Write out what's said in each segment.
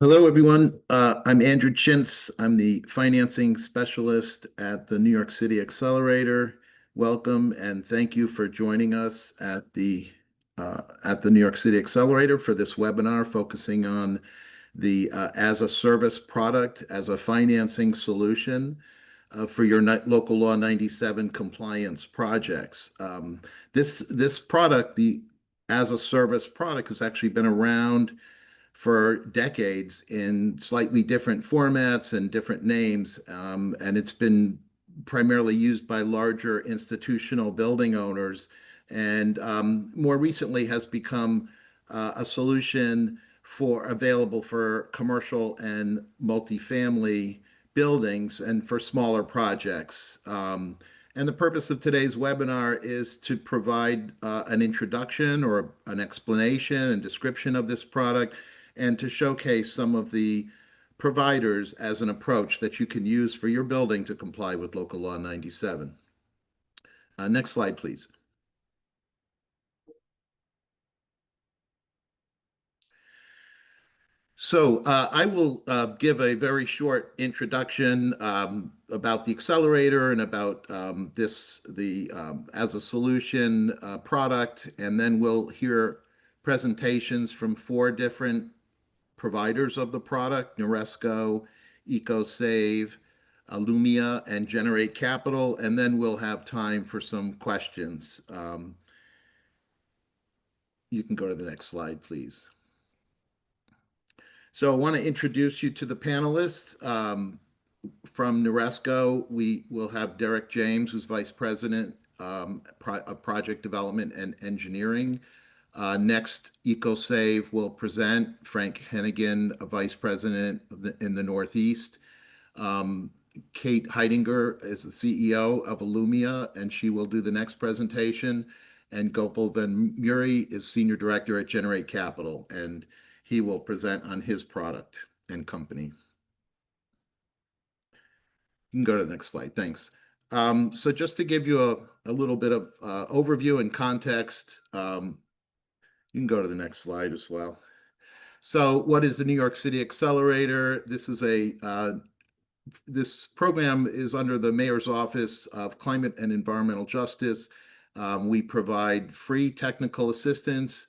Hello, everyone. I'm Andrew Chintz. I'm the financing specialist at the New York City Accelerator. Welcome and thank you for joining us at the New York City Accelerator for this webinar focusing on the as a service product as a financing solution for your local law 97 compliance projects. This product, the as a service product, has actually been around for decades in slightly different formats and different names. And it's been primarily used by larger institutional building owners, and more recently has become a solution available for commercial and multifamily buildings and for smaller projects. And the purpose of today's webinar is to provide an introduction or an explanation and description of this product, and to showcase some of the providers as an approach that you can use for your building to comply with Local Law 97. Next slide, please. So I will give a very short introduction about the accelerator and about the as a solution product, and then we'll hear presentations from 4 different providers of the product: NORESCO, Ecosave, Allumia, and Generate Capital, and then we'll have time for some questions. You can go to the next slide, please. So I want to introduce you to the panelists. From NORESCO, we will have Derek James, who's Vice President of Project Development and Engineering. Next, Ecosave will present Frank Hennigan, a Vice President in the Northeast. Kate Heidinger is the CEO of Allumia, and she will do the next presentation. And Gopal Vemuri is Senior Director at Generate Capital, and he will present on his product and company. You can go to the next slide. Thanks. So just to give you a little bit of overview and context, you can go to the next slide as well. So what is the New York City Accelerator? This program is under the Mayor's Office of Climate and Environmental Justice. We provide free technical assistance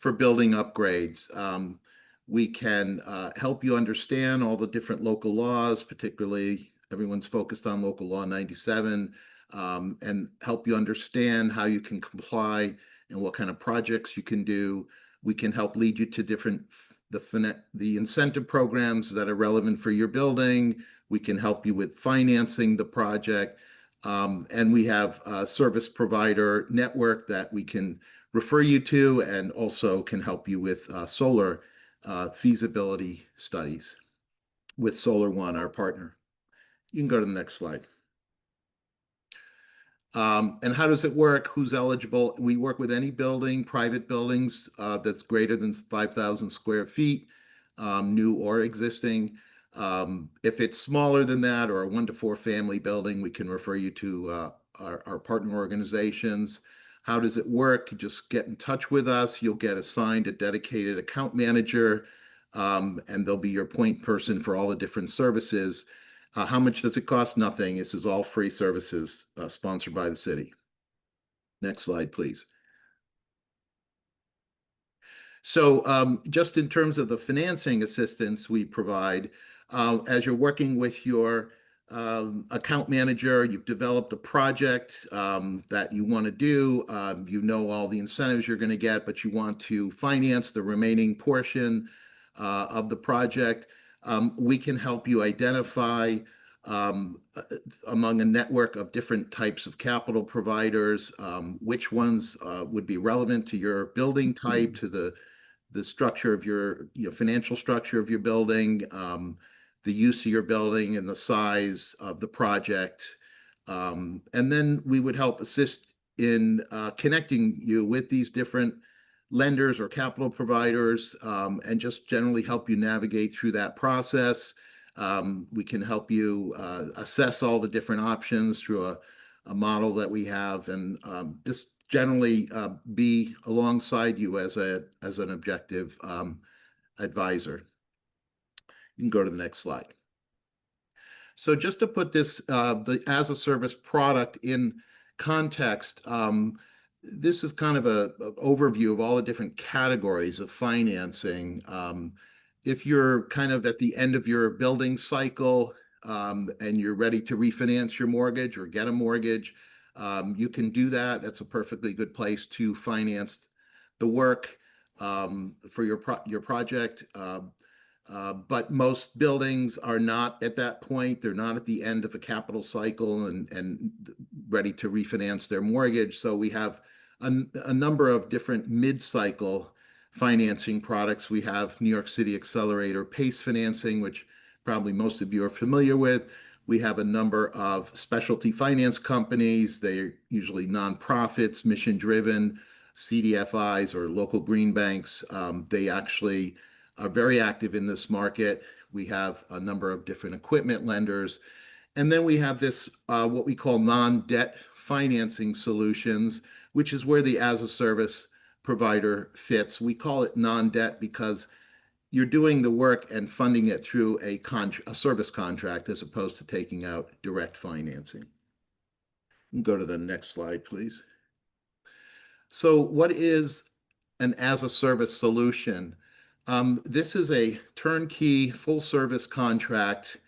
for building upgrades. We can help you understand all the different local laws, particularly everyone's focused on Local Law 97, and help you understand how you can comply and what kind of projects you can do. We can help lead you to the incentive programs that are relevant for your building. We can help you with financing the project. And we have a service provider network that we can refer you to, and also can help you with solar feasibility studies with Solar One, our partner. You can go to the next slide. And how does it work? Who's eligible? We work with any building, private buildings that's greater than 5,000 square feet, new or existing. If it's smaller than that, or a 1 to 4 family building, we can refer you to our partner organizations. How does it work? You just get in touch with us. You'll get assigned a dedicated account manager, and they'll be your point person for all the different services. How much does it cost? Nothing. This is all free services sponsored by the city. Next slide, please. So just in terms of the financing assistance we provide, as you're working with your account manager, you've developed a project that you want to do. You know all the incentives you're going to get, but you want to finance the remaining portion of the project. We can help you identify among a network of different types of capital providers which ones would be relevant to your building type, to the structure of your financial structure of your building, the use of your building, and the size of the project. And then we would help assist in connecting you with these different lenders or capital providers, and just generally help you navigate through that process. We can help you assess all the different options through a model that we have, and just generally be alongside you as an objective advisor. You can go to the next slide. So just to put this, the as a service product in context, this is kind of a overview of all the different categories of financing. If you're kind of at the end of your building cycle, and you're ready to refinance your mortgage or get a mortgage, you can do that. That's a perfectly good place to finance the work for your project. But most buildings are not at that point. They're not at the end of a capital cycle and ready to refinance their mortgage. So we have a number of different mid-cycle financing products. We have New York City Accelerator PACE financing, which probably most of you are familiar with. We have a number of specialty finance companies. They're usually nonprofits, mission-driven, CDFIs or local green banks. They actually are very active in this market. We have a number of different equipment lenders. And then we have this, what we call non-debt financing solutions, which is where the as-a-service provider fits. We call it non-debt because you're doing the work and funding it through a service contract as opposed to taking out direct financing. Go to the next slide, please. So what is an as-a-service solution? This is a turnkey full-service contract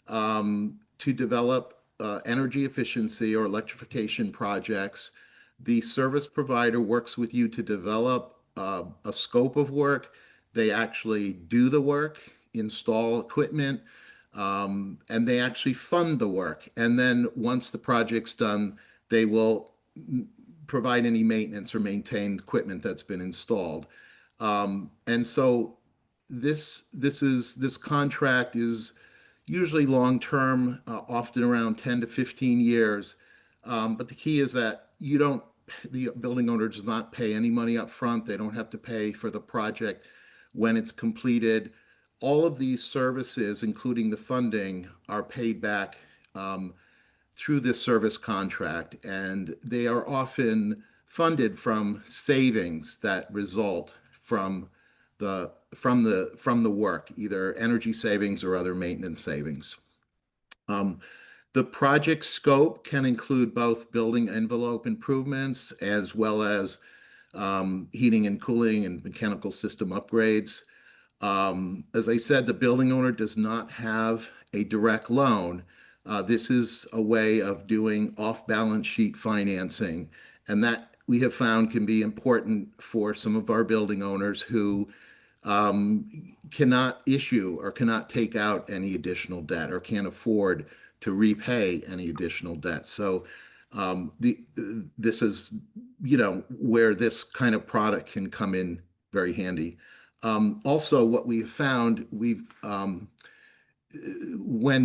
to develop energy efficiency or electrification projects. The service provider works with you to develop a scope of work. They actually do the work, install equipment, and they actually fund the work. And then once the project's done, they will provide any maintenance or maintain equipment that's been installed. And so this contract is usually long-term, often around 10 to 15 years. But the key is that the building owner does not pay any money up front. They don't have to pay for the project when it's completed. All of these services, including the funding, are paid back through this service contract, and they are often funded from savings that result from the work, either energy savings or other maintenance savings. The project scope can include both building envelope improvements as well as heating and cooling and mechanical system upgrades. As I said, the building owner does not have a direct loan. This is a way of doing off-balance sheet financing, and that we have found can be important for some of our building owners who cannot issue or cannot take out any additional debt or can't afford to repay any additional debt. So this is, where this kind of product can come in very handy. Also, what we've found, when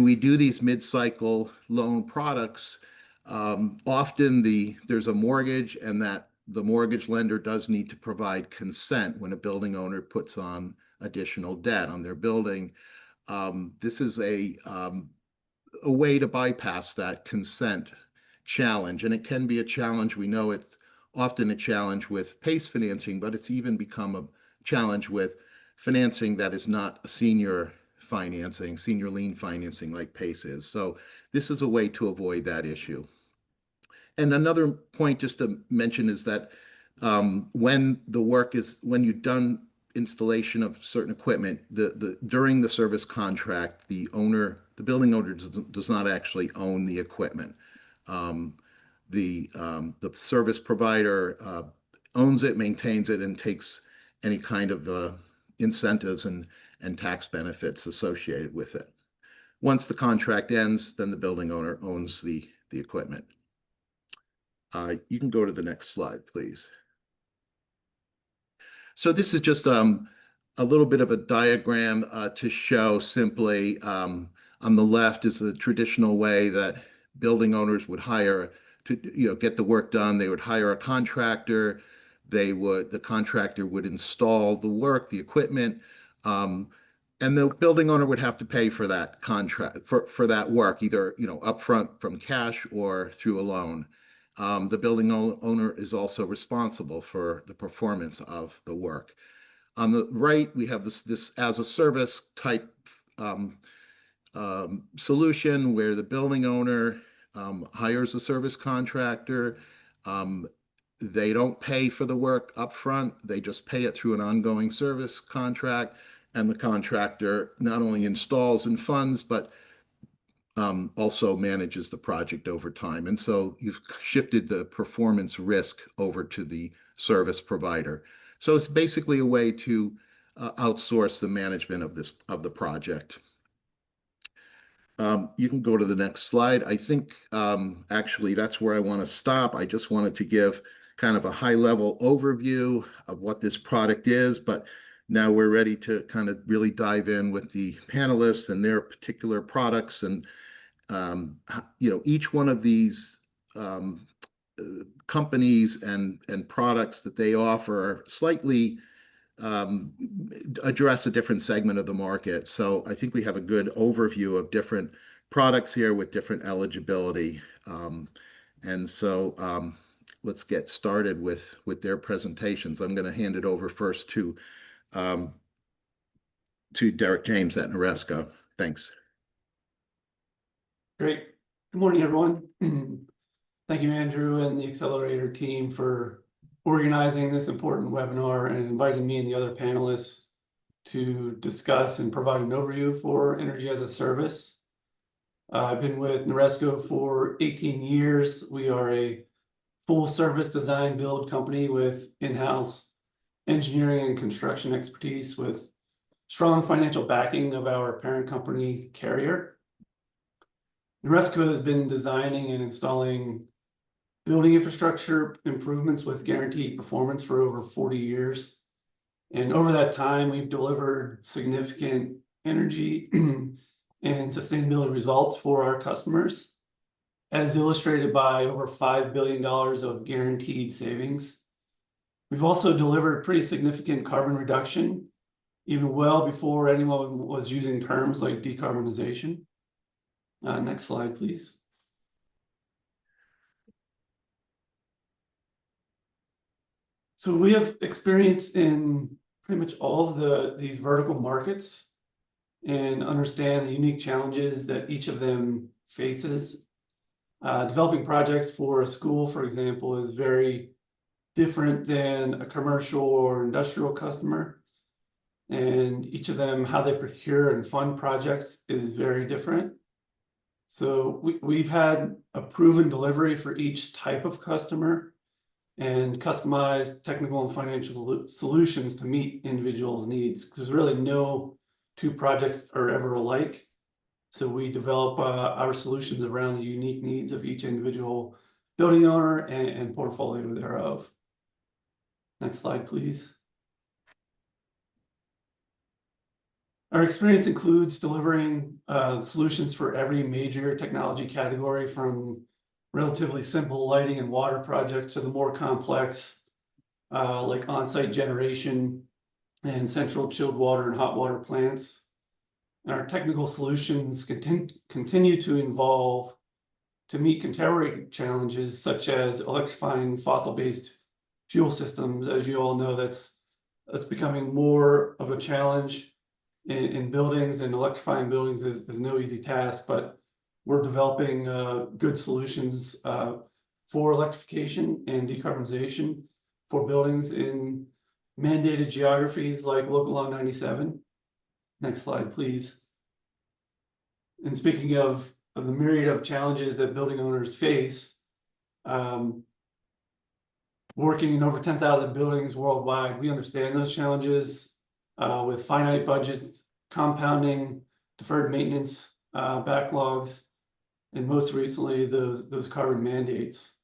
we do these mid-cycle loan products, often there's a mortgage, and that the mortgage lender does need to provide consent when a building owner puts on additional debt on their building. This is a way to bypass that consent challenge, and it can be a challenge. We know it's often a challenge with PACE financing, but it's even become a challenge with financing that is not a senior financing, senior lien financing like PACE is. So this is a way to avoid that issue. And another point just to mention is that when you've done installation of certain equipment, during the service contract, the building owner does not actually own the equipment. The service provider owns it, maintains it, and takes any kind of incentives and tax benefits associated with it. Once the contract ends, then the building owner owns the equipment. You can go to the next slide, please. So this is just a little bit of a diagram to show simply, on the left is the traditional way that building owners would hire to get the work done. They would hire a contractor. The contractor would install the work, the equipment, and the building owner would have to pay for that contract for that work, either upfront from cash or through a loan. The building owner is also responsible for the performance of the work. On the right, we have this as a service type solution where the building owner hires a service contractor. They don't pay for the work upfront. They just pay it through an ongoing service contract. And the contractor not only installs and funds, but also manages the project over time. And so you've shifted the performance risk over to the service provider. So it's basically a way to outsource the management of the project. You can go to the next slide. I think actually that's where I want to stop. I just wanted to give kind of a high-level overview of what this product is, but now we're ready to kind of really dive in with the panelists and their particular products. And each one of these companies and products that they offer are slightly address a different segment of the market. So I think we have a good overview of different products here with different eligibility. And so let's get started with their presentations. I'm going to hand it over first to Derek James at NORESCO. Thanks. Great. Good morning, everyone. Thank you, Andrew, and the Accelerator team for organizing this important webinar and inviting me and the other panelists to discuss and provide an overview for Energy as a Service. I've been with NORESCO for 18 years. We are a full-service design build company with in-house engineering and construction expertise with strong financial backing of our parent company, Carrier. NORESCO has been designing and installing building infrastructure improvements with guaranteed performance for over 40 years. And over that time, we've delivered significant energy and sustainability results for our customers, as illustrated by over $5 billion of guaranteed savings. We've also delivered pretty significant carbon reduction, even well before anyone was using terms like decarbonization. Next slide, please. So we have experience in pretty much all of these vertical markets and understand the unique challenges that each of them faces. Developing projects for a school, for example, is very different than a commercial or industrial customer. And each of them, how they procure and fund projects is very different. So we've had a proven delivery for each type of customer and customized technical and financial solutions to meet individuals' needs. There's really no two projects are ever alike. So we develop our solutions around the unique needs of each individual building owner and portfolio thereof. Next slide, please. Our experience includes delivering solutions for every major technology category, from relatively simple lighting and water projects to the more complex, like on-site generation and central chilled water and hot water plants. And our technical solutions continue to evolve to meet contemporary challenges, such as electrifying fossil-based fuel systems. As you all know, that's becoming more of a challenge in buildings, and electrifying buildings is no easy task, but we're developing good solutions for electrification and decarbonization for buildings in mandated geographies like Local Law 97. Next slide, please. And speaking of the myriad of challenges that building owners face, working in over 10,000 buildings worldwide, we understand those challenges with finite budgets, compounding, deferred maintenance, backlogs, and most recently, those carbon mandates.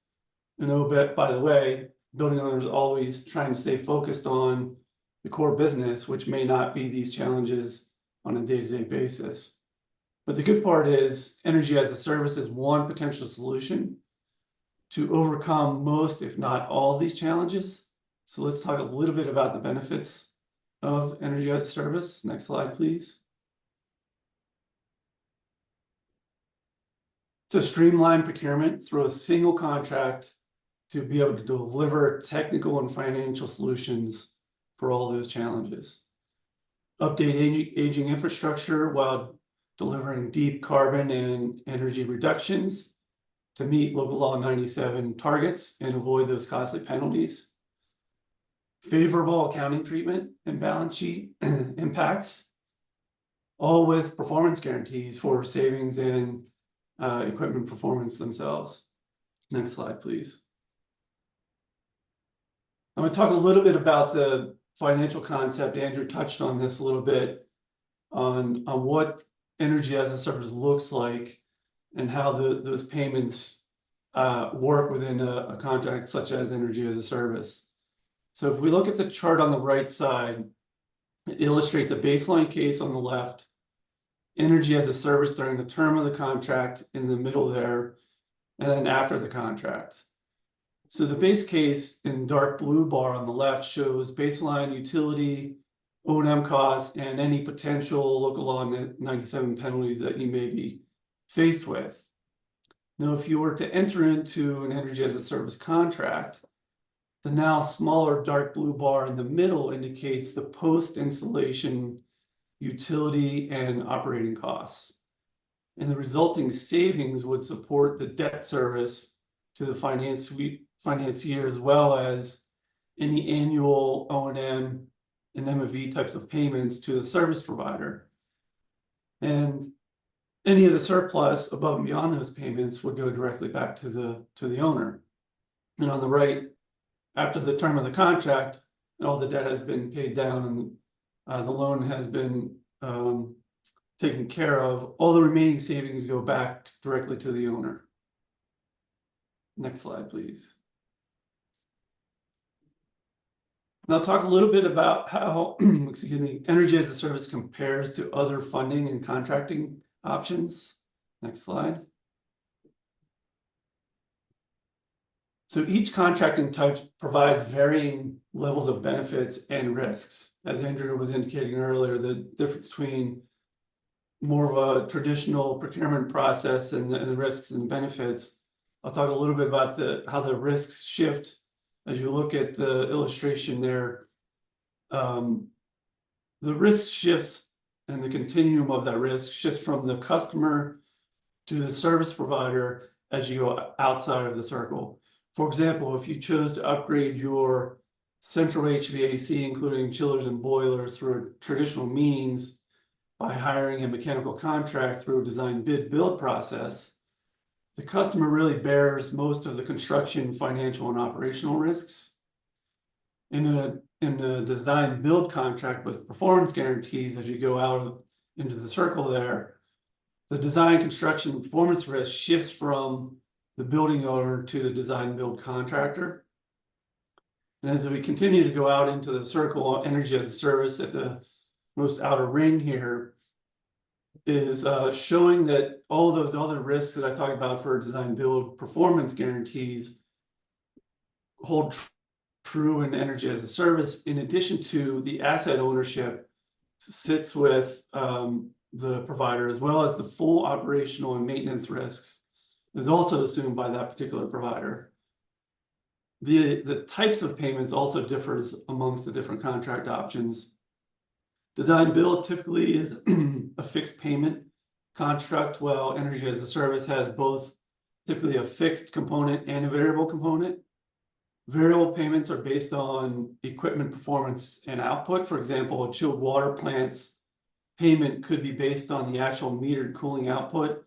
And by the way, building owners are always trying to stay focused on the core business, which may not be these challenges on a day-to-day basis. But the good part is Energy as a Service is one potential solution to overcome most, if not all, of these challenges. So let's talk a little bit about the benefits of Energy as a Service. Next slide, please. It's a streamlined procurement through a single contract to be able to deliver technical and financial solutions for all those challenges. update aging infrastructure while delivering deep carbon and energy reductions to meet local law 97 targets and avoid those costly penalties. Favorable accounting treatment and balance sheet impacts, all with performance guarantees for savings and equipment performance themselves. Next slide, please. I'm going to talk a little bit about the financial concept. Andrew touched on this a little bit on what energy as a service looks like and how those payments work within a contract such as energy as a service. So if we look at the chart on the right side, it illustrates a baseline case on the left, energy as a service during the term of the contract in the middle there, and then after the contract. So the base case in dark blue bar on the left shows baseline utility, O&M costs, and any potential local law 97 penalties that you may be faced with. Now, if you were to enter into an energy as a service contract, the now smaller dark blue bar in the middle indicates the post-installation utility and operating costs. And the resulting savings would support the debt service to the financier, as well as any annual O&M and MFV types of payments to the service provider. And any of the surplus above and beyond those payments would go directly back to the owner. And on the right, after the term of the contract, all the debt has been paid down and the loan has been taken care of, all the remaining savings go back directly to the owner. Next slide, please. Now, I'll talk a little bit about how excuse me, energy as a service compares to other funding and contracting options. Next slide. So each contracting type provides varying levels of benefits and risks. As Andrew was indicating earlier, the difference between more of a traditional procurement process and the risks and benefits. I'll talk a little bit about how the risks shift as you look at the illustration there. The risk shifts and the continuum of that risk shifts from the customer to the service provider as you go outside of the circle. For example, if you chose to upgrade your central HVAC, including chillers and boilers, through a traditional means by hiring a mechanical contract through a design bid build process, the customer really bears most of the construction, financial, and operational risks. In a design build contract with performance guarantees, as you go out into the circle there, the design, construction, and performance risk shifts from the building owner to the design build contractor. And as we continue to go out into the circle, energy as a service at the most outer ring here is showing that all those other risks that I talked about for design build performance guarantees hold true in energy as a service, in addition to the asset ownership sits with the provider, as well as the full operational and maintenance risks is also assumed by that particular provider. The types of payments also differs amongst the different contract options. Design build typically is a fixed payment construct, while energy as a service has both typically a fixed component and a variable component. Variable payments are based on equipment performance and output. For example, a chilled water plant's payment could be based on the actual metered cooling output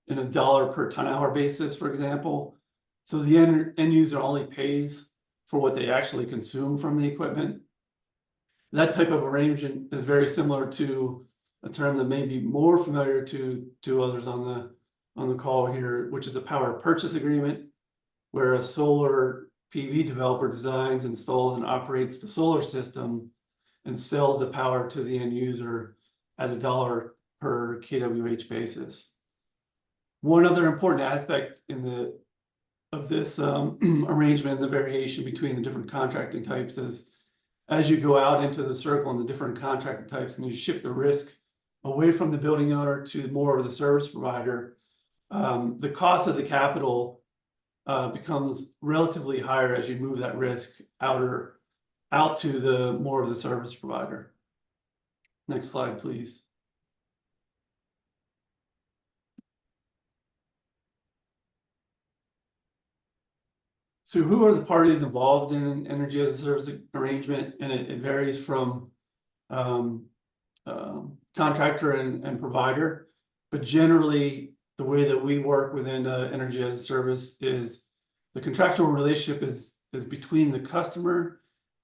in a $1 per ton hour basis, for example. So the end user only pays for what they actually consume from the equipment. That type of arrangement is very similar to a term that may be more familiar to others on the call here, which is a power purchase agreement, where a solar PV developer designs, installs, and operates the solar system and sells the power to the end user at a $1 per kWh basis. One other important aspect of this arrangement, the variation between the different contracting types, is as you go out into the circle and the different contracting types and you shift the risk away from the building owner to more of the service provider, the cost of the capital becomes relatively higher as you move that risk out to the more of the service provider. Next slide, please. So who are the parties involved in an energy as a service arrangement? And it varies from contractor and provider. But generally, the way that we work within energy as a service is the contractual relationship is between the customer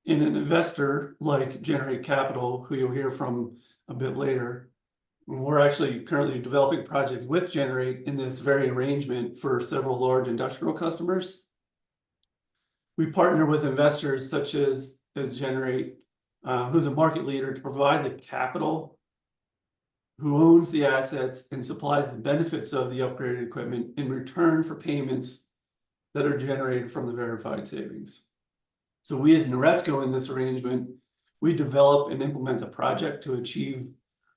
and an investor like Generate Capital, who you'll hear from a bit later. We're actually currently developing projects with Generate in this very arrangement for several large industrial customers. We partner with investors such as Generate, who's a market leader, to provide the capital, who owns the assets and supplies the benefits of the upgraded equipment in return for payments that are generated from the verified savings. So we as NORESCO in this arrangement, we develop and implement the project to achieve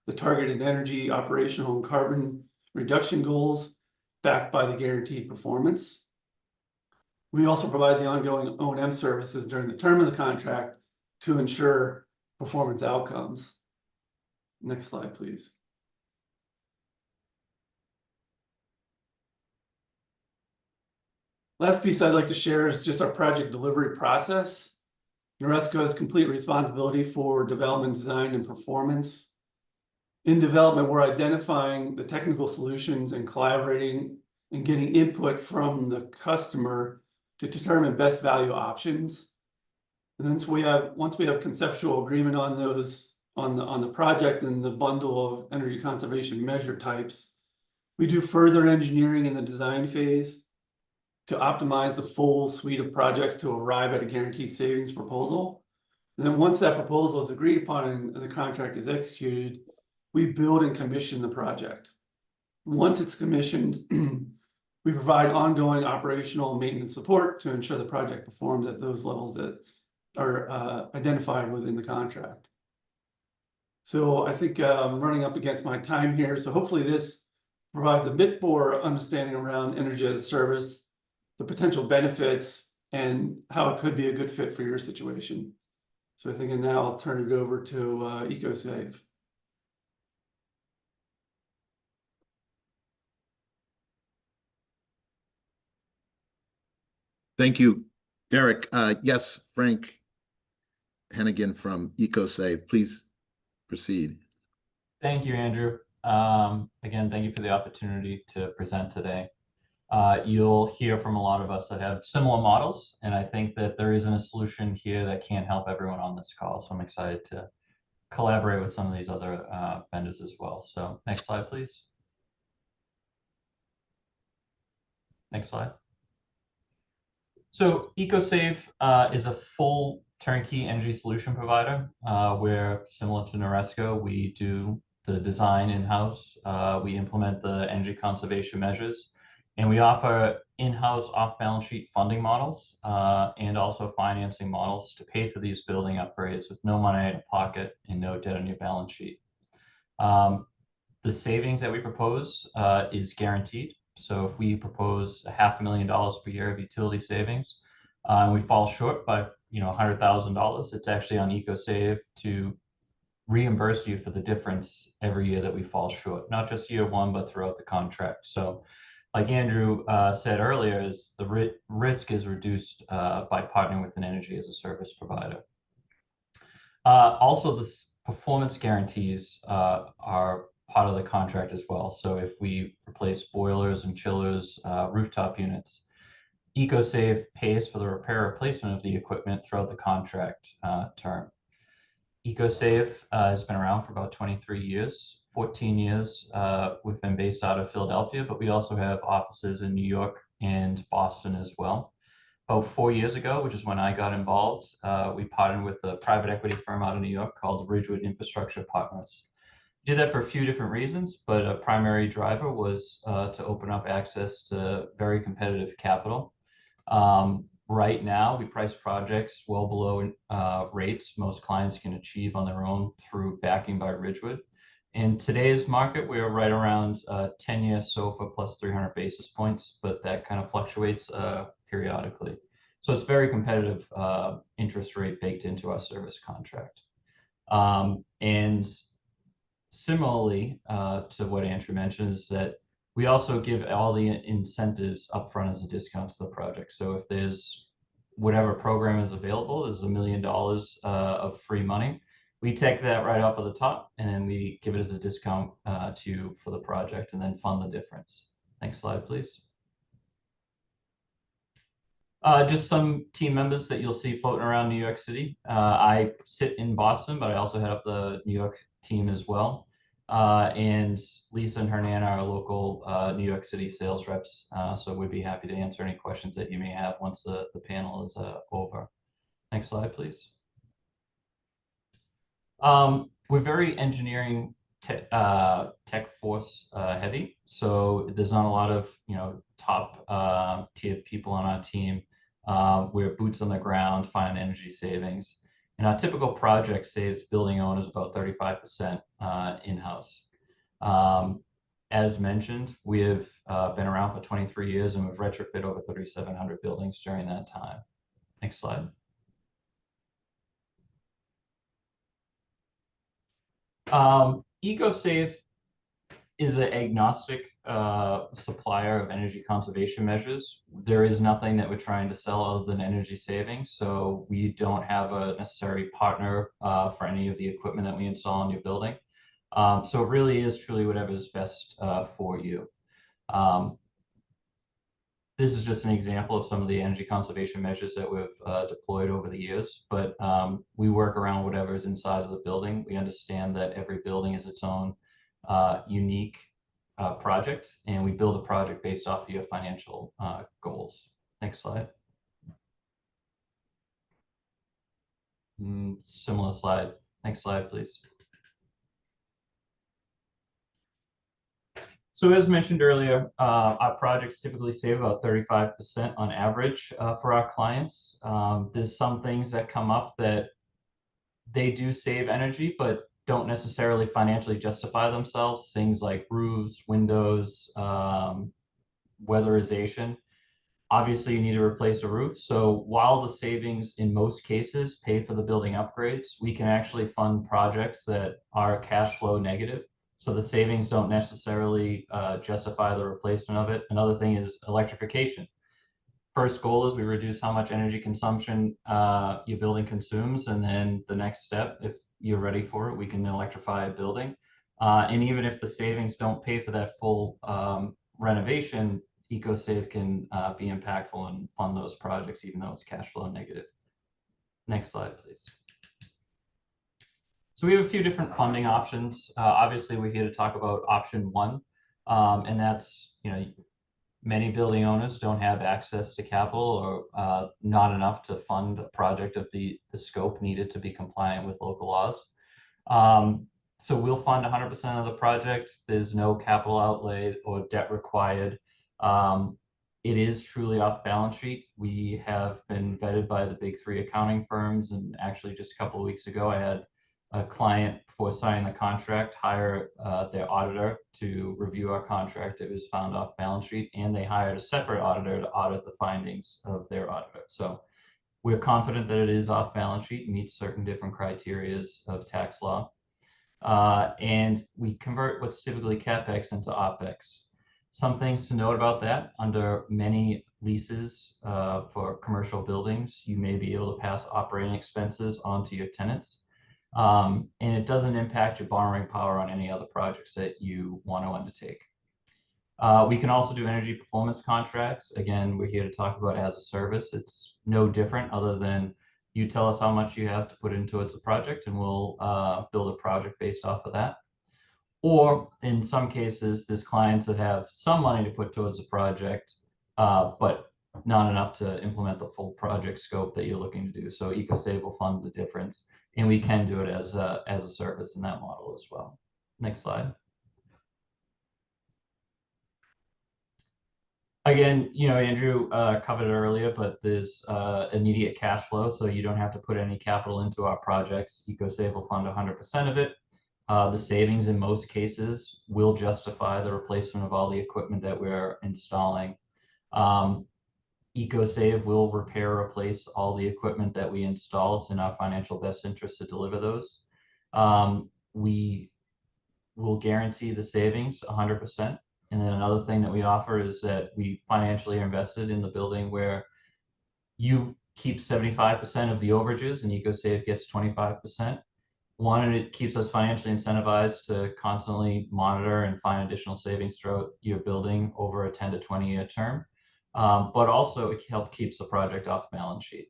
the targeted energy, operational, and carbon reduction goals backed by the guaranteed performance. We also provide the ongoing O&M services during the term of the contract to ensure performance outcomes. Next slide, please. Last piece I'd like to share is just our project delivery process. NORESCO has complete responsibility for development, design, and performance. In development, we're identifying the technical solutions and collaborating and getting input from the customer to determine best value options. And then once we have conceptual agreement on those, on the project and the bundle of energy conservation measure types, we do further engineering in the design phase to optimize the full suite of projects to arrive at a guaranteed savings proposal. And then once that proposal is agreed upon and the contract is executed, we build and commission the project. Once it's commissioned, we provide ongoing operational and maintenance support to ensure the project performs at those levels that are identified within the contract. So I think I'm running up against my time here. So hopefully this provides a bit more understanding around energy as a service, the potential benefits, and how it could be a good fit for your situation. So I think now I'll turn it over to Ecosave. Thank you, Derek. Yes, Frank Hennigan from Ecosave, please proceed. Thank you, Andrew. Again, thank you for the opportunity to present today. You'll hear from a lot of us that have similar models, and I think that there isn't a solution here that can't help everyone on this call. So I'm excited to collaborate with some of these other vendors as well. So next slide, please. Next slide. So Ecosave is a full turnkey energy solution provider where, similar to NORESCO, we do the design in-house, we implement the energy conservation measures, and we offer in-house off-balance sheet funding models and also financing models to pay for these building upgrades with no money out of pocket and no debt on your balance sheet. The savings that we propose is guaranteed. So if we propose $500,000 per year of utility savings, and we fall short by $100,000, it's actually on Ecosave to reimburse you for the difference every year that we fall short, not just year one, but throughout the contract. So like Andrew said earlier, is the risk is reduced by partnering with an energy as a service provider. Also, the performance guarantees are part of the contract as well. So if we replace boilers and chillers, rooftop units, Ecosave pays for the repair or replacement of the equipment throughout the contract term. Ecosave has been around for about 23 years, 14 years. We've been based out of Philadelphia, but we also have offices in New York and Boston as well. About 4 years ago, which is when I got involved, we partnered with a private equity firm out of New York called Ridgewood Infrastructure Partners. Did that for a few different reasons, but a primary driver was to open up access to very competitive capital. Right now, we price projects well below rates most clients can achieve on their own through backing by Ridgewood. In today's market, we're right around 10-year SOFR plus 300 basis points, but that kind of fluctuates periodically. So it's very competitive interest rate baked into our service contract. And Similarly to what Andrew mentioned, is that we also give all the incentives upfront as a discount to the project. So if there's whatever program is available, there's $1 million of free money. We take that right off of the top, and then we give it as a discount to you for the project, and then fund the difference. Next slide, please. Just some team members that you'll see floating around New York City. I sit in Boston, but I also head up the New York team as well. And Lisa and Hernan are our local New York City sales reps. So we'd be happy to answer any questions that you may have once the panel is over. Next slide, please. We're very engineering tech force heavy. So there's not a lot of top tier people on our team. We're boots on the ground, finding energy savings. And our typical project saves building owners about 35% in-house. As mentioned, we have been around for 23 years, and we've retrofit over 3,700 buildings during that time. Next slide. Ecosave is an agnostic supplier of energy conservation measures. There is nothing that we're trying to sell other than energy savings. So we don't have a necessary partner for any of the equipment that we install in your building. So it really is truly whatever is best for you. This is just an example of some of the energy conservation measures that we've deployed over the years, but we work around whatever is inside of the building. We understand that every building is its own unique project, and we build a project based off of your financial goals. Next slide. Similar slide. Next slide, please. So as mentioned earlier, our projects typically save about 35% on average for our clients. There's some things that come up that they do save energy, but don't necessarily financially justify themselves. Things like roofs, windows, weatherization. Obviously, you need to replace a roof. So while the savings in most cases pay for the building upgrades, we can actually fund projects that are cash flow negative. So the savings don't necessarily justify the replacement of it. Another thing is electrification. First goal is we reduce how much energy consumption your building consumes. And then the next step, if you're ready for it, we can electrify a building. And even if the savings don't pay for that full renovation, Ecosave can be impactful and fund those projects, even though it's cash flow negative. Next slide, please. So we have a few different funding options. Obviously, we're here to talk about option one, and that's, many building owners don't have access to capital or not enough to fund a project of the scope needed to be compliant with local laws. So we'll fund 100% of the project. There's no capital outlay or debt required. It is truly off balance sheet. We have been vetted by the big three accounting firms, and actually just a couple of weeks ago, I had a client, before signing the contract, hire their auditor to review our contract. It was found off balance sheet, and they hired a separate auditor to audit the findings of their auditor. So we're confident that it is off balance sheet, meets certain different criteria of tax law. And we convert what's typically CapEx into OpEx. Some things to note about that: under many leases for commercial buildings, you may be able to pass operating expenses onto your tenants. And it doesn't impact your borrowing power on any other projects that you want to undertake. We can also do energy performance contracts. Again, we're here to talk about as a service. It's no different other than you tell us how much you have to put into it as a project, and we'll build a project based off of that. Or in some cases, there's clients that have some money to put towards a project, but not enough to implement the full project scope that you're looking to do. So Ecosave will fund the difference, and we can do it as a service in that model as well. Next slide. Again, Andrew covered it earlier, but there's immediate cash flow, so you don't have to put any capital into our projects. Ecosave will fund 100% of it. The savings in most cases will justify the replacement of all the equipment that we're installing. Ecosave will repair or replace all the equipment that we install. It's in our financial best interest to deliver those. We will guarantee the savings 100%. And then another thing that we offer is that we financially are invested in the building where you keep 75% of the overages and Ecosave gets 25%. One, it keeps us financially incentivized to constantly monitor and find additional savings throughout your building over a 10 to 20-year term. But also it keeps the project off balance sheet.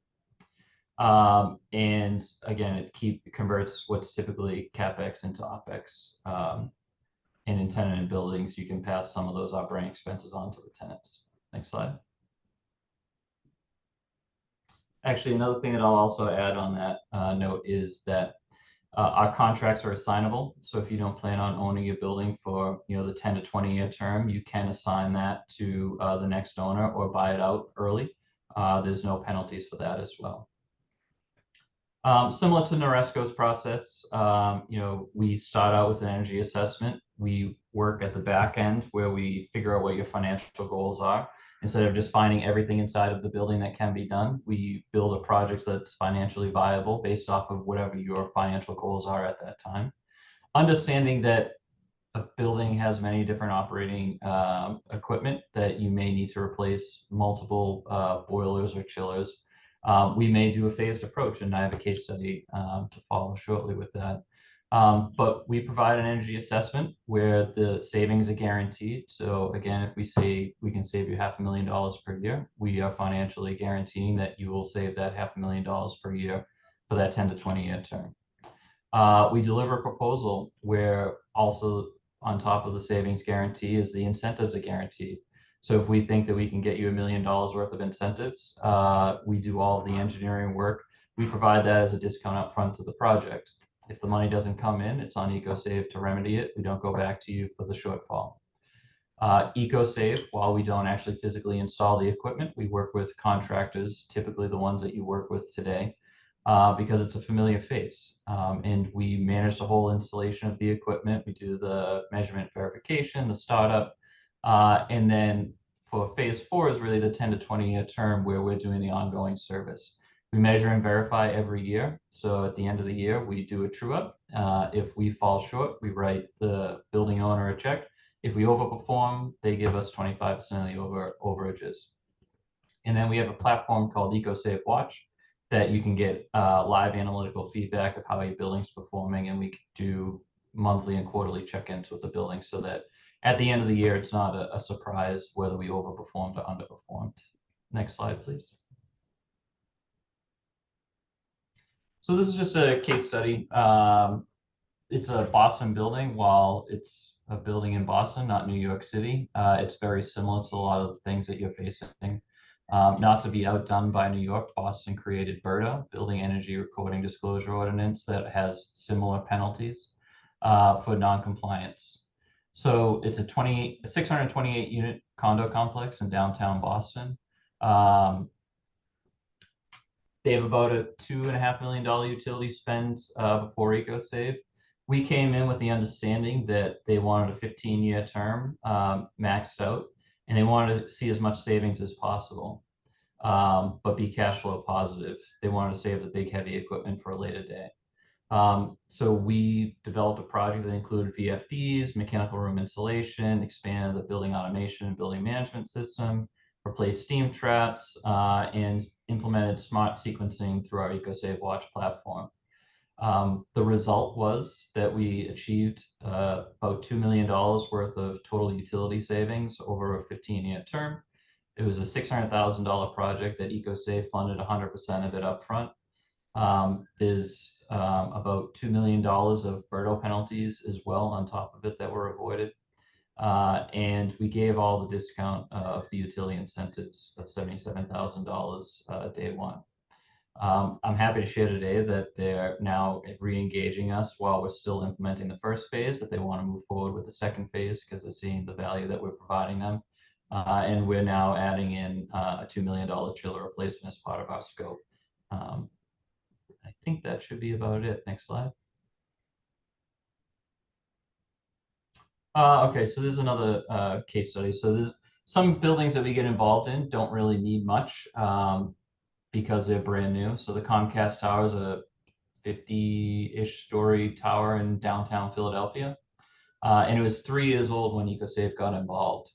And again, it converts what's typically CapEx into OpEx. And in tenant buildings, you can pass some of those operating expenses on to the tenants. Next slide. Actually, another thing that I'll also add on that note is that our contracts are assignable. So if you don't plan on owning your building for the 10 to 20-year term, you can assign that to the next owner or buy it out early. There's no penalties for that as well. Similar to NORESCO's process, we start out with an energy assessment. We work at the back end where we figure out what your financial goals are. Instead of just finding everything inside of the building that can be done, we build a project that's financially viable based off of whatever your financial goals are at that time. Understanding that a building has many different operating equipment that you may need to replace multiple boilers or chillers. We may do a phased approach, and I have a case study to follow shortly with that. But we provide an energy assessment where the savings are guaranteed. So again, if we say we can save you $500,000 per year, we are financially guaranteeing that you will save that $500,000 per year for that 10 to 20-year term. We deliver a proposal where also on top of the savings guarantee is the incentives are guaranteed. So if we think that we can get you $1 million worth of incentives, we do all of the engineering work. We provide that as a discount up front to the project. If the money doesn't come in, it's on Ecosave to remedy it. We don't go back to you for the shortfall. Ecosave, while we don't actually physically install the equipment, we work with contractors, typically the ones that you work with today, because it's a familiar face. And we manage the whole installation of the equipment. We do the measurement verification, the startup, and then for phase 4 is really the 10 to 20-year term where we're doing the ongoing service. We measure and verify every year. So at the end of the year, we do a true up. If we fall short, we write the building owner a check. If we overperform, they give us 25% of the overages. And then we have a platform called Ecosave Watch that you can get live analytical feedback of how your building's performing, and we can do monthly and quarterly check-ins with the building so that at the end of the year, it's not a surprise whether we overperformed or underperformed. Next slide, please. So this is just a case study. It's a Boston building. While it's a building in Boston, not New York City, it's very similar to a lot of the things that you're facing. Not to be outdone by New York, Boston created BERDA, Building Energy Recording Disclosure Ordinance, that has similar penalties for noncompliance. So it's a 628 unit condo complex in downtown Boston. They have about a $2.5 million utility spend before Ecosave. We came in with the understanding that they wanted a 15-year term maxed out, and they wanted to see as much savings as possible, but be cash flow positive. They wanted to save the big heavy equipment for a later day. So we developed a project that included VFDs, mechanical room insulation, expanded the building automation and building management system, replaced steam traps, and implemented smart sequencing through our Ecosave Watch platform. The result was that we achieved about $2 million worth of total utility savings over a 15-year term. It was a $600,000 project that Ecosave funded 100% of it up front. There's about $2 million of BERDA penalties as well on top of it that were avoided. And we gave all the discount of the utility incentives of $77,000 day one. I'm happy to share today that they're now re-engaging us while we're still implementing the first phase, that they want to move forward with the second phase because they're seeing the value that we're providing them. And we're now adding in a $2 million chiller replacement as part of our scope. I think that should be about it. Next slide. Okay, so this is another case study. So there's some buildings that we get involved in don't really need much because they're brand new. So the Comcast Tower is a 50-ish story tower in downtown Philadelphia. And it was 3 years old when Ecosave got involved.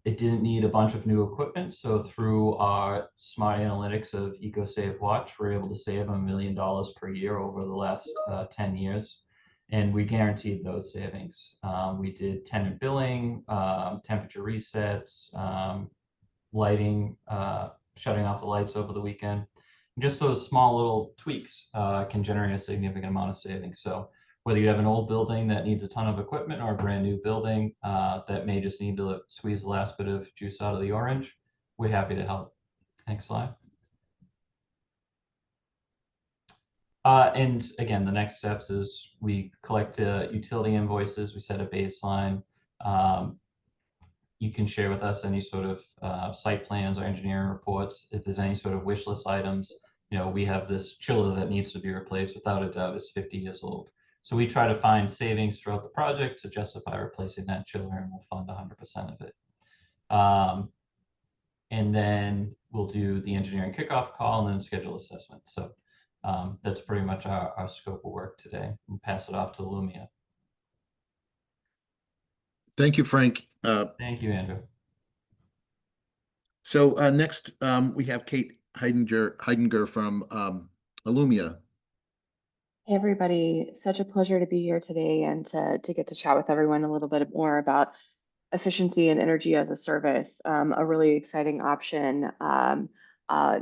It didn't need a bunch of new equipment, so through our smart analytics of Ecosave Watch, we're able to save $1 million per year over the last 10 years. And we guaranteed those savings. We did tenant billing, temperature resets, lighting, shutting off the lights over the weekend. And just those small little tweaks can generate a significant amount of savings. So whether you have an old building that needs a ton of equipment or a brand new building that may just need to squeeze the last bit of juice out of the orange, we're happy to help. Next slide. And again, the next steps is we collect utility invoices, we set a baseline. You can share with us any sort of site plans or engineering reports. If there's any sort of wish list items, we have this chiller that needs to be replaced. Without a doubt, it's 50 years old. So we try to find savings throughout the project to justify replacing that chiller, and we'll fund 100% of it. And then we'll do the engineering kickoff call and then schedule assessment. So that's pretty much our scope of work today. We'll pass it off to Allumia. Thank you, Frank. Thank you, Andrew. So next, we have Kate Heidinger from Allumia. Hey everybody, such a pleasure to be here today and to get to chat with everyone a little bit more about efficiency and energy as a service, a really exciting option.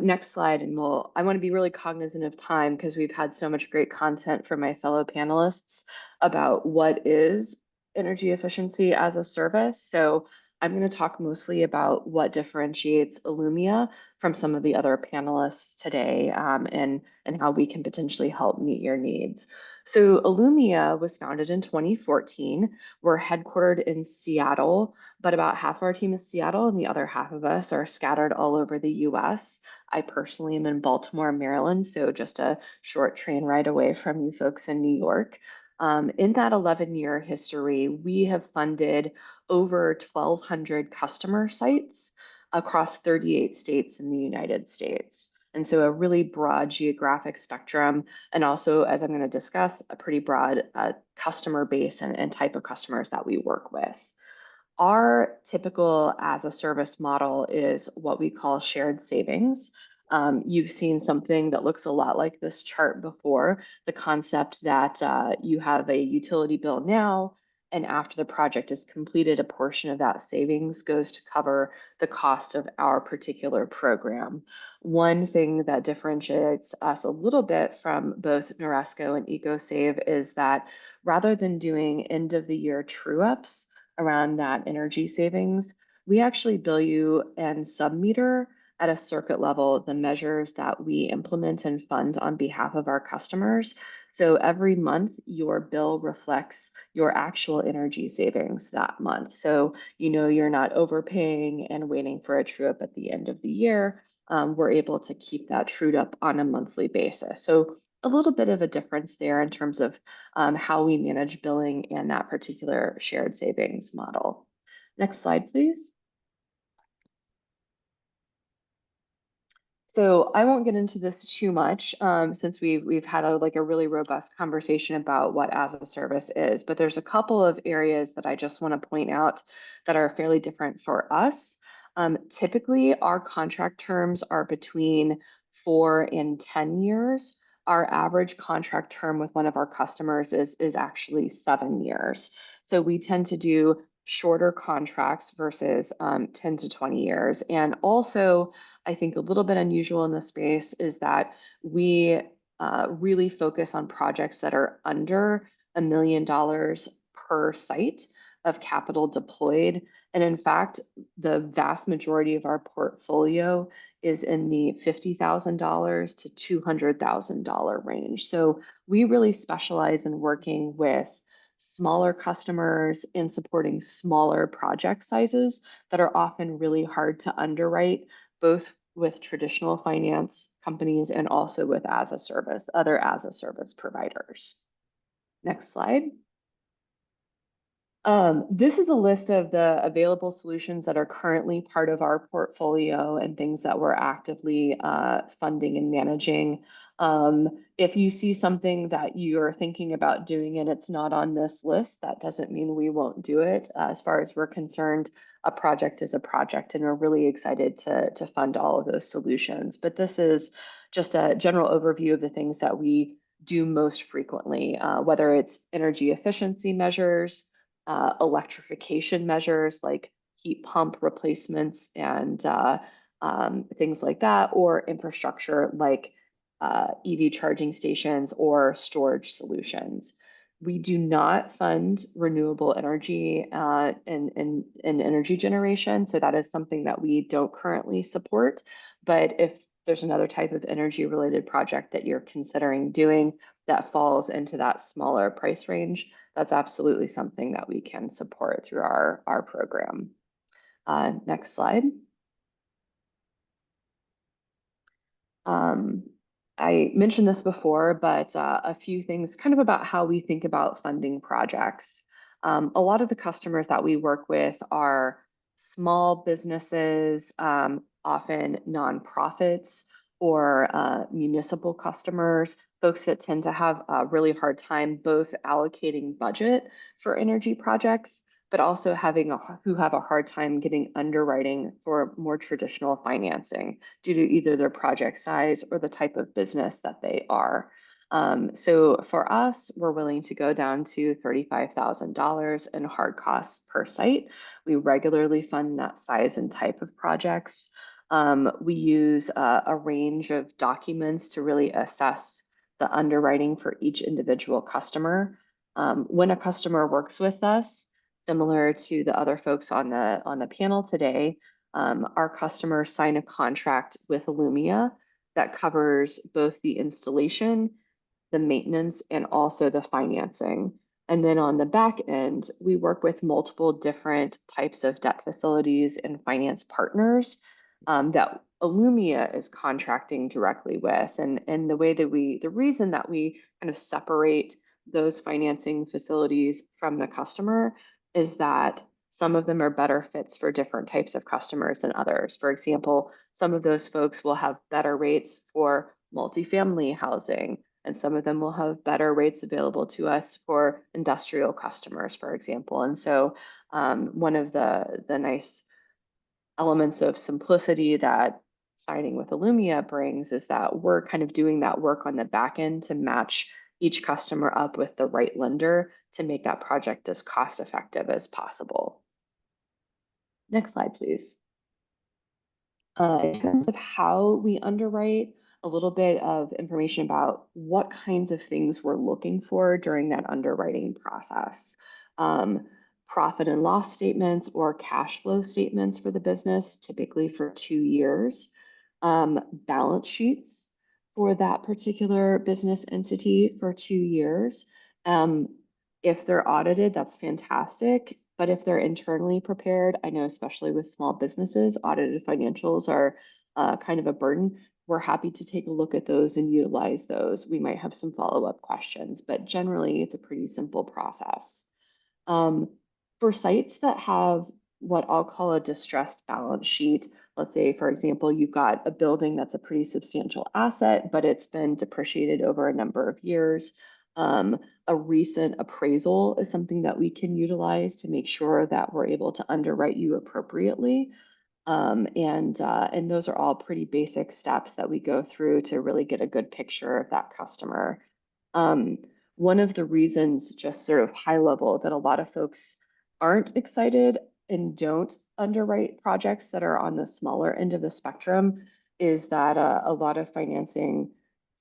Next slide, and I want to be really cognizant of time because we've had so much great content from my fellow panelists about what is energy efficiency as a service. So I'm going to talk mostly about what differentiates Allumia from some of the other panelists today, and how we can potentially help meet your needs. So Allumia was founded in 2014. We're headquartered in Seattle, but about half our team is Seattle and the other half of us are scattered all over the US. I personally am in Baltimore, Maryland, so just a short train ride away from you folks in New York. In that 11-year history, we have funded over 1,200 customer sites across 38 states in the United States. And so a really broad geographic spectrum, and also, as I'm going to discuss, a pretty broad customer base and type of customers that we work with. Our typical as a service model is what we call shared savings. You've seen something that looks a lot like this chart before, the concept that you have a utility bill now, and after the project is completed, a portion of that savings goes to cover the cost of our particular program. One thing that differentiates us a little bit from both NORESCO and Ecosave is that rather than doing end of the year true ups around that energy savings, we actually bill you and sub-meter at a circuit level the measures that we implement and fund on behalf of our customers. So every month, your bill reflects your actual energy savings that month. So you're not overpaying and waiting for a true up at the end of the year. We're able to keep that trued up on a monthly basis. So a little bit of a difference there in terms of how we manage billing and that particular shared savings model. Next slide, please. So I won't get into this too much since we've had a really robust conversation about what as a service is, but there's a couple of areas that I just want to point out that are fairly different for us. Typically, our contract terms are between 4 and 10 years. Our average contract term with one of our customers is actually 7 years. So we tend to do shorter contracts versus 10 to 20 years. And also, I think a little bit unusual in this space is that we really focus on projects that are under $1 million per site of capital deployed. And in fact, the vast majority of our portfolio is in the $50,000 to $200,000 range. So we really specialize in working with smaller customers in supporting smaller project sizes that are often really hard to underwrite, both with traditional finance companies and also with other as a service providers. Next slide. This is a list of the available solutions that are currently part of our portfolio and things that we're actively funding and managing. If you see something that you're thinking about doing and it's not on this list, that doesn't mean we won't do it. As far as we're concerned, a project is a project, and we're really excited to fund all of those solutions. But this is just a general overview of the things that we do most frequently, whether it's energy efficiency measures, electrification measures like heat pump replacements and things like that, or infrastructure like EV charging stations or storage solutions. We do not fund renewable energy and energy generation, so that is something that we don't currently support. But if there's another type of energy related project that you're considering doing that falls into that smaller price range, that's absolutely something that we can support through our program. Next slide. I mentioned this before, but a few things kind of about how we think about funding projects. A lot of the customers that we work with are small businesses, often nonprofits or municipal customers, folks that tend to have a really hard time both allocating budget for energy projects, but also who have a hard time getting underwriting for more traditional financing due to either their project size or the type of business that they are. So for us, we're willing to go down to $35,000 in hard costs per site. We regularly fund that size and type of projects. We use a range of documents to really assess the underwriting for each individual customer. When a customer works with us, similar to the other folks on the panel today, our customers sign a contract with Allumia that covers both the installation, the maintenance, and also the financing. And then on the back end, we work with multiple different types of debt facilities and finance partners that Allumia is contracting directly with. And the reason that we kind of separate those financing facilities from the customer is that some of them are better fits for different types of customers than others. For example, some of those folks will have better rates for multifamily housing, and some of them will have better rates available to us for industrial customers, for example. And so one of the nice elements of simplicity that signing with Allumia brings is that we're kind of doing that work on the back end to match each customer up with the right lender to make that project as cost effective as possible. Next slide, please. In terms of how we underwrite, a little bit of information about what kinds of things we're looking for during that underwriting process. Profit and loss statements or cash flow statements for the business, typically for 2 years. Balance sheets for that particular business entity for 2 years. If they're audited, that's fantastic. But if they're internally prepared, I know especially with small businesses, audited financials are kind of a burden. We're happy to take a look at those and utilize those. We might have some follow-up questions, but generally it's a pretty simple process. For sites that have what I'll call a distressed balance sheet, let's say, for example, you've got a building that's a pretty substantial asset, but it's been depreciated over a number of years. A recent appraisal is something that we can utilize to make sure that we're able to underwrite you appropriately. And those are all pretty basic steps that we go through to really get a good picture of that customer. One of the reasons, just sort of high level, that a lot of folks aren't excited and don't underwrite projects that are on the smaller end of the spectrum is that a lot of financing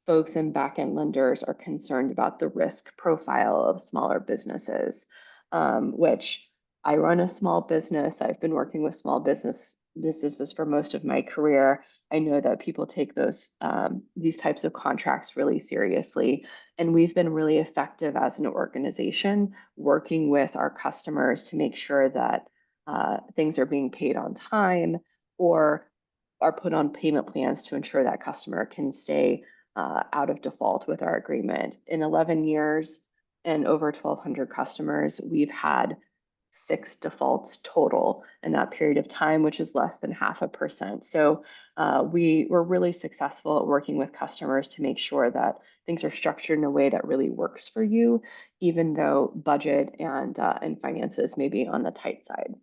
folks and back-end lenders are concerned about the risk profile of smaller businesses, which I run a small business. I've been working with small businesses for most of my career. I know that people take these types of contracts really seriously, and we've been really effective as an organization working with our customers to make sure that things are being paid on time or are put on payment plans to ensure that customer can stay out of default with our agreement. In 11 years and over 1,200 customers, we've had 6 defaults total in that period of time, which is less than 0.5%. So we were really successful at working with customers to make sure that things are structured in a way that really works for you, even though budget and finances may be on the tight side.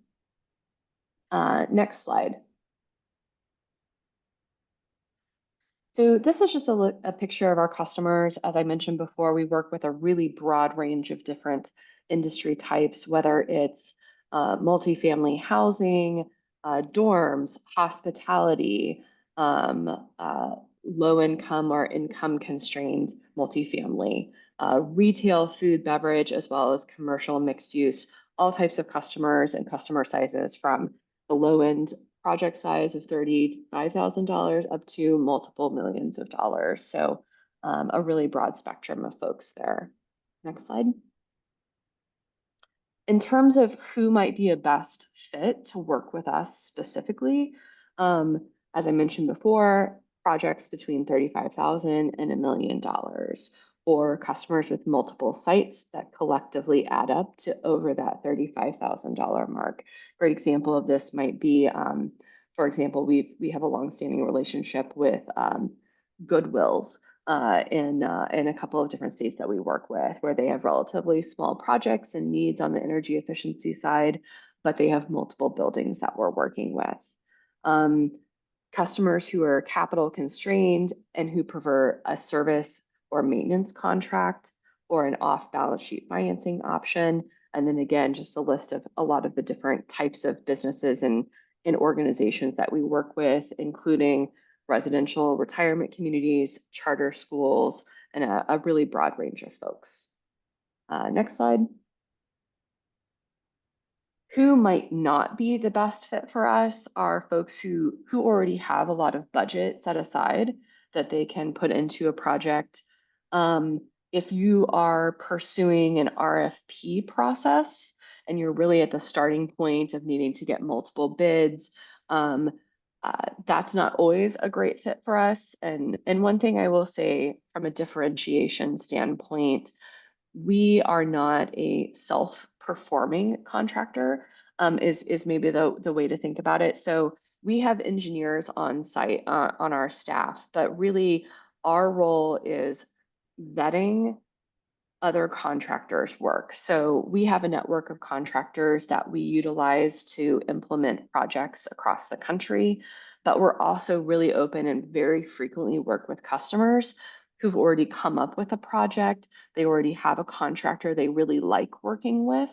Next slide. So this is just a picture of our customers. As I mentioned before, we work with a really broad range of different industry types, whether it's multifamily housing, dorms, hospitality, low income or income constrained multifamily, retail, food, beverage, as well as commercial mixed use, all types of customers and customer sizes from the low end project size of $35,000 up to multiple millions of dollars. So a really broad spectrum of folks there. Next slide. In terms of who might be a best fit to work with us specifically, as I mentioned before, projects between $35,000 and $1 million, or customers with multiple sites that collectively add up to over that $35,000 mark. Great example of this might be, for example, we have a longstanding relationship with Goodwills in a couple of different states that we work with, where they have relatively small projects and needs on the energy efficiency side, but they have multiple buildings that we're working with. Customers who are capital constrained and who prefer a service or maintenance contract or an off-balance sheet financing option. And then again, just a list of a lot of the different types of businesses and organizations that we work with, including residential retirement communities, charter schools, and a really broad range of folks. Next slide. Who might not be the best fit for us are folks who already have a lot of budget set aside that they can put into a project. If you are pursuing an RFP process and you're really at the starting point of needing to get multiple bids, that's not always a great fit for us. And one thing I will say from a differentiation standpoint, we are not a self-performing contractor, is maybe the way to think about it. So we have engineers on site on our staff, but really our role is vetting other contractors' work. So we have a network of contractors that we utilize to implement projects across the country, but we're also really open and very frequently work with customers who've already come up with a project. They already have a contractor they really like working with,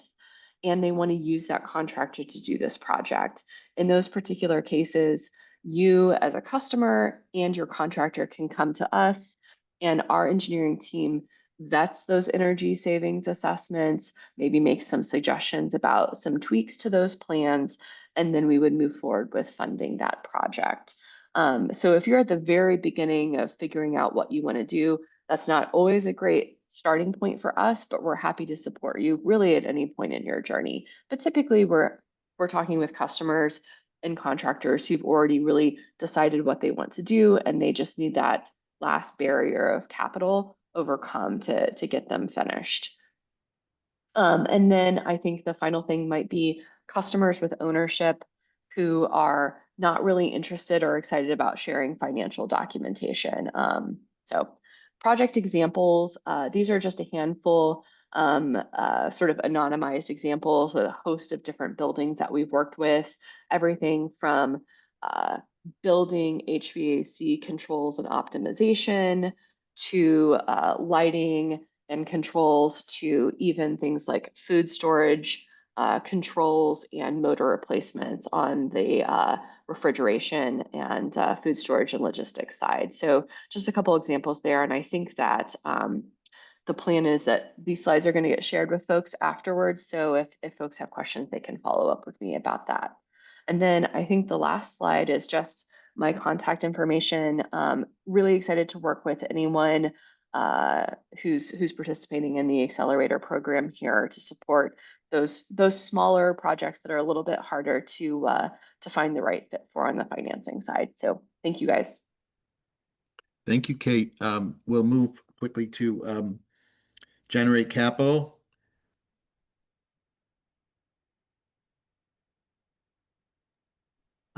and they want to use that contractor to do this project. In those particular cases, you as a customer and your contractor can come to us, and our engineering team vets those energy savings assessments, maybe makes some suggestions about some tweaks to those plans, and then we would move forward with funding that project. So if you're at the very beginning of figuring out what you want to do, that's not always a great starting point for us, but we're happy to support you really at any point in your journey. But typically we're talking with customers and contractors who've already really decided what they want to do, and they just need that last barrier of capital overcome to get them finished. And then I think the final thing might be customers with ownership who are not really interested or excited about sharing financial documentation. So project examples, these are just a handful, sort of anonymized examples with a host of different buildings that we've worked with, everything from building HVAC controls and optimization to lighting and controls to even things like food storage controls and motor replacements on the refrigeration and food storage and logistics side. So just a couple examples there. And I think that the plan is that these slides are going to get shared with folks afterwards. So if folks have questions, they can follow up with me about that. And then I think the last slide is just my contact information. Really excited to work with anyone who's participating in the Accelerator program here to support those smaller projects that are a little bit harder to find the right fit for on the financing side. So thank you guys. Thank you, Kate. We'll move quickly to Generate Capital.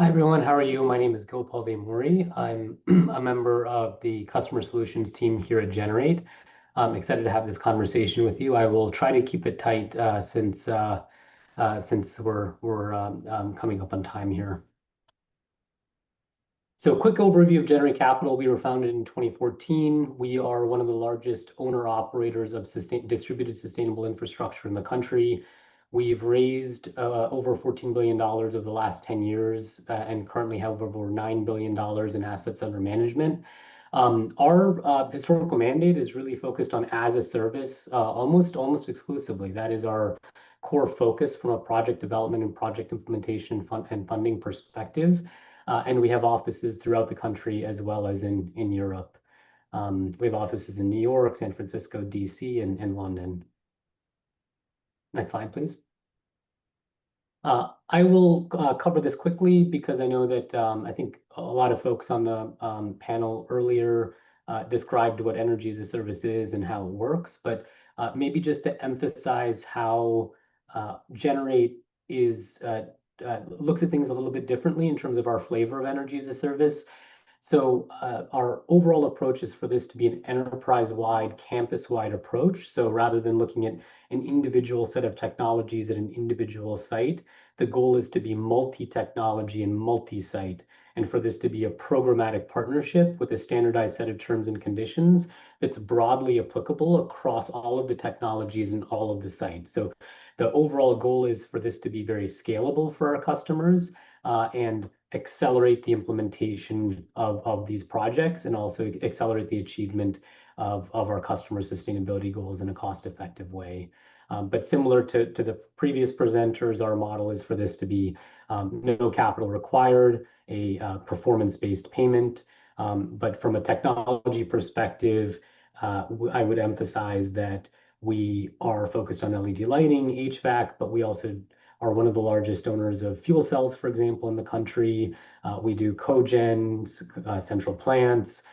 Hi, everyone. How are you? My name is Gopal Vemuri. I'm a member of the customer solutions team here at Generate. I'm excited to have this conversation with you. I will try to keep it tight since we're coming up on time here. So quick overview of Generate Capital. We were founded in 2014. We are one of the largest owner-operators of distributed sustainable infrastructure in the country. We've raised over $14 billion over the last 10 years and currently have over $9 billion in assets under management. Our historical mandate is really focused on as a service, almost exclusively. That is our core focus from a project development and project implementation and funding perspective. And we have offices throughout the country as well as in Europe. We have offices in New York, San Francisco, DC, and London. Next slide, please. I will cover this quickly because I know that I think a lot of folks on the panel earlier described what energy as a service is and how it works, but maybe just to emphasize how Generate is looks at things a little bit differently in terms of our flavor of energy as a service. So our overall approach is for this to be an enterprise-wide, campus-wide approach. So rather than looking at an individual set of technologies at an individual site, the goal is to be multi-technology and multi-site, and for this to be a programmatic partnership with a standardized set of terms and conditions that's broadly applicable across all of the technologies and all of the sites. So the overall goal is for this to be very scalable for our customers and accelerate the implementation of these projects and also accelerate the achievement of our customer sustainability goals in a cost-effective way. But similar to the previous presenters, our model is for this to be no capital required, a performance-based payment. But from a technology perspective, I would emphasize that we are focused on LED lighting, HVAC, but we also are one of the largest owners of fuel cells, for example, in the country. We do cogen, central plants,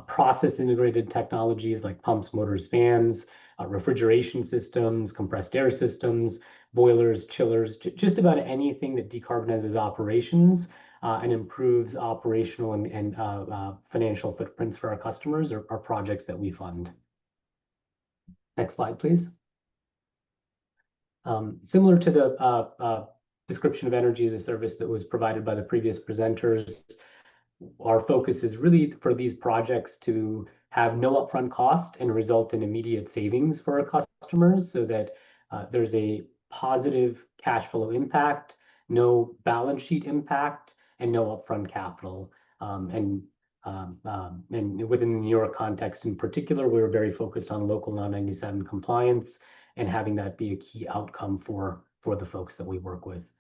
process integrated technologies like pumps, motors, fans, refrigeration systems, compressed air systems, boilers, chillers, just about anything that decarbonizes operations and improves operational and financial footprints for our customers are projects that we fund. Next slide, please. Similar to the description of energy as a service that was provided by the previous presenters, our focus is really for these projects to have no upfront cost and result in immediate savings for our customers so that there's a positive cash flow impact, no balance sheet impact, and no upfront capital. And within the New York context in particular, we were very focused on local 997 compliance and having that be a key outcome for the folks that we work with.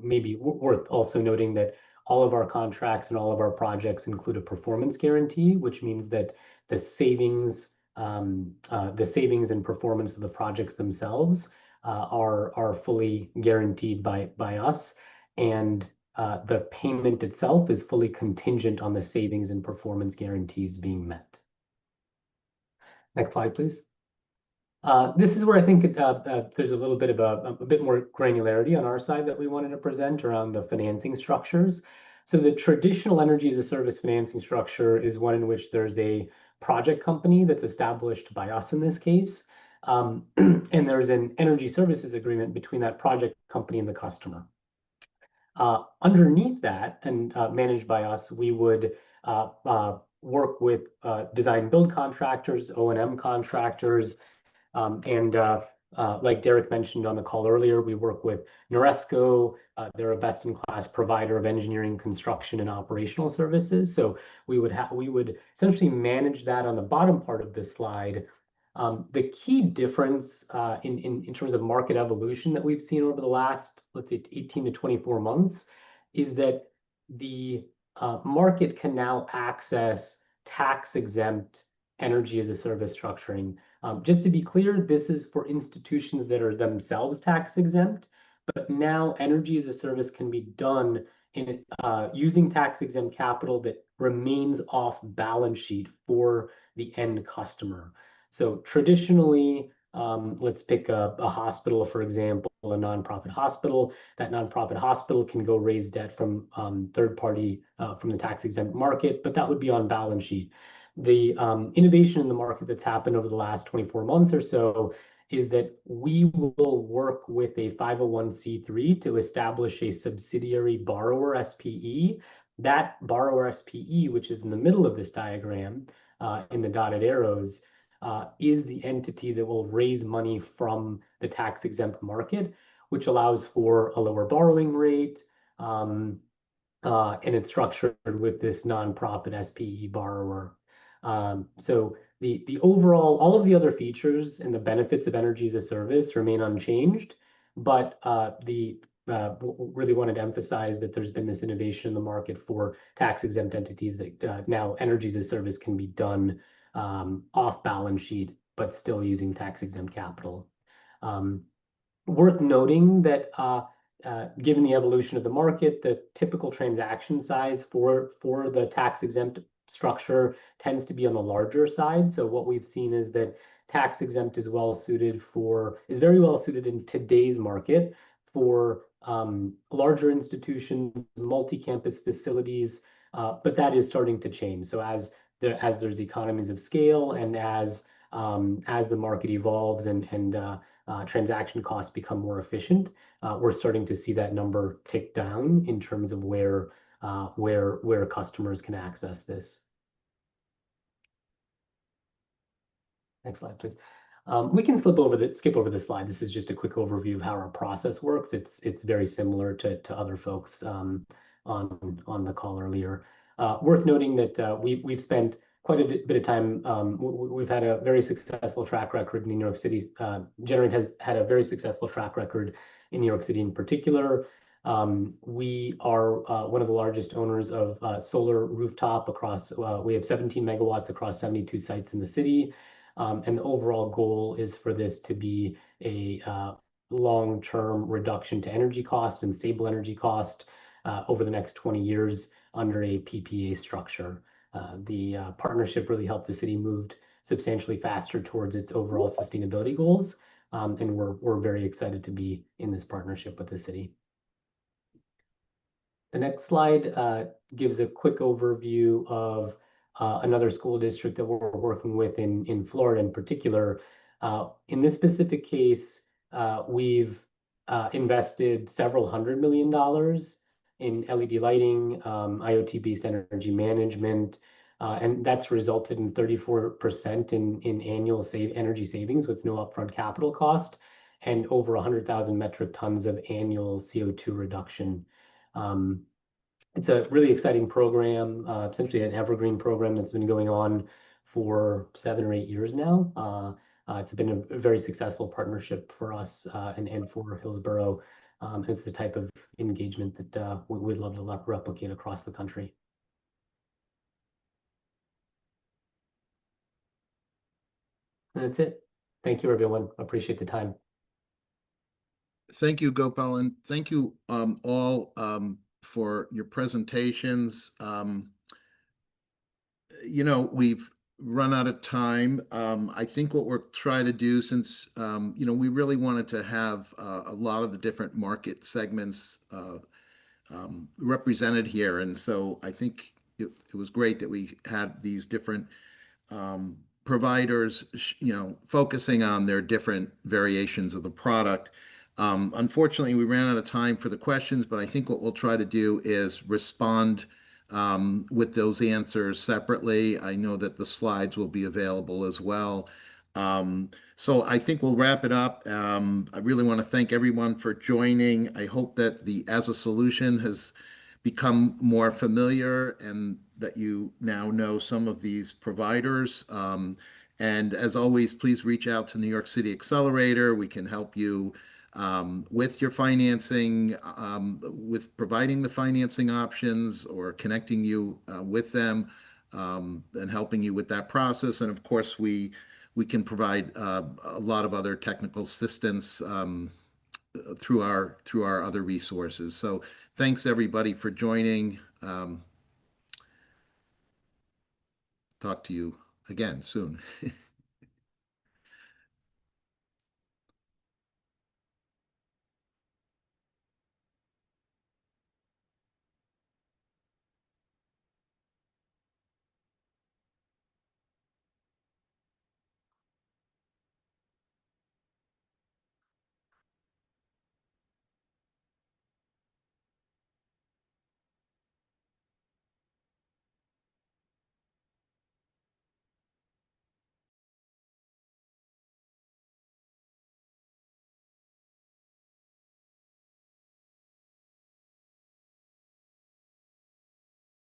Maybe worth also noting that all of our contracts and all of our projects include a performance guarantee, which means that the savings and performance of the projects themselves are fully guaranteed by us, and the payment itself is fully contingent on the savings and performance guarantees being met. Next slide, please. This is where I think there's a little bit of a bit more granularity on our side that we wanted to present around the financing structures. So the traditional energy as a service financing structure is one in which there's a project company that's established by us in this case, and there's an energy services agreement between that project company and the customer. Underneath that, and managed by us, we would work with design build contractors, O&M contractors, and like Derek mentioned on the call earlier, we work with NORESCO. They're a best-in-class provider of engineering, construction, and operational services. So we would essentially manage that on the bottom part of this slide. The key difference in terms of market evolution that we've seen over the last, let's say, 18 to 24 months is that the market can now access tax-exempt energy as a service structuring. Just to be clear, this is for institutions that are themselves tax exempt, but now energy as a service can be done in using tax exempt capital that remains off balance sheet for the end customer. So traditionally, let's pick a hospital, for example. a nonprofit hospital. That nonprofit hospital can go raise debt from third party from the tax exempt market, but that would be on balance sheet. The innovation in the market that's happened over the last 24 months or so is that we will work with a 501c3 to establish a subsidiary borrower SPE. That borrower SPE, which is in the middle of this diagram in the dotted arrows, is the entity that will raise money from the tax exempt market, which allows for a lower borrowing rate, and it's structured with this nonprofit SPE borrower. So the overall, all of the other features and the benefits of energy as a service remain unchanged, but really wanted to emphasize that there's been this innovation in the market for tax exempt entities that now energy as a service can be done off balance sheet, but still using tax exempt capital. Worth noting that given the evolution of the market, the typical transaction size for the tax exempt structure tends to be on the larger side. So what we've seen is that tax exempt is very well suited in today's market for larger institutions, multi-campus facilities, but that is starting to change. So as there's economies of scale and as the market evolves and transaction costs become more efficient, we're starting to see that number tick down in terms of where customers can access this. Next slide, please. We can skip over this slide. This is just a quick overview of how our process works. It's very similar to other folks on the call earlier. Worth noting that we've spent quite a bit of time. We've had a very successful track record in New York City. Generate has had a very successful track record in New York City in particular. We are one of the largest owners of solar rooftop across, we have 17 megawatts across 72 sites in the city. And the overall goal is for this to be a long-term reduction to energy cost and stable energy cost over the next 20 years under a PPA structure. The partnership really helped the city move substantially faster towards its overall sustainability goals. And we're very excited to be in this partnership with the city. The next slide gives a quick overview of another school district that we're working with in Florida in particular. In this specific case, we've invested several $100 million in LED lighting, IoT-based energy management, and that's resulted in 34% in annual energy savings with no upfront capital cost and over 100,000 metric tons of annual CO2 reduction. It's a really exciting program, essentially an evergreen program that's been going on for 7 or 8 years now. It's been a very successful partnership for us and for Hillsborough. It's the type of engagement that we'd love to replicate across the country. And that's it. Thank you, everyone. Appreciate the time. Thank you, Gopal, and thank you all for your presentations. We've run out of time. I think what we're trying to do, since we really wanted to have a lot of the different market segments represented here, and so I think it was great that we had these different providers, focusing on their different variations of the product. Unfortunately, we ran out of time for the questions, but I think what we'll try to do is respond with those answers separately. I know that the slides will be available as well. So I think we'll wrap it up. I really want to thank everyone for joining. I hope that the as a solution has become more familiar and that you now know some of these providers. And as always, please reach out to New York City Accelerator. We can help you with your financing, with providing the financing options or connecting you with them and helping you with that process. And of course, we can provide a lot of other technical assistance through our other resources. So thanks everybody for joining. Talk to you again soon.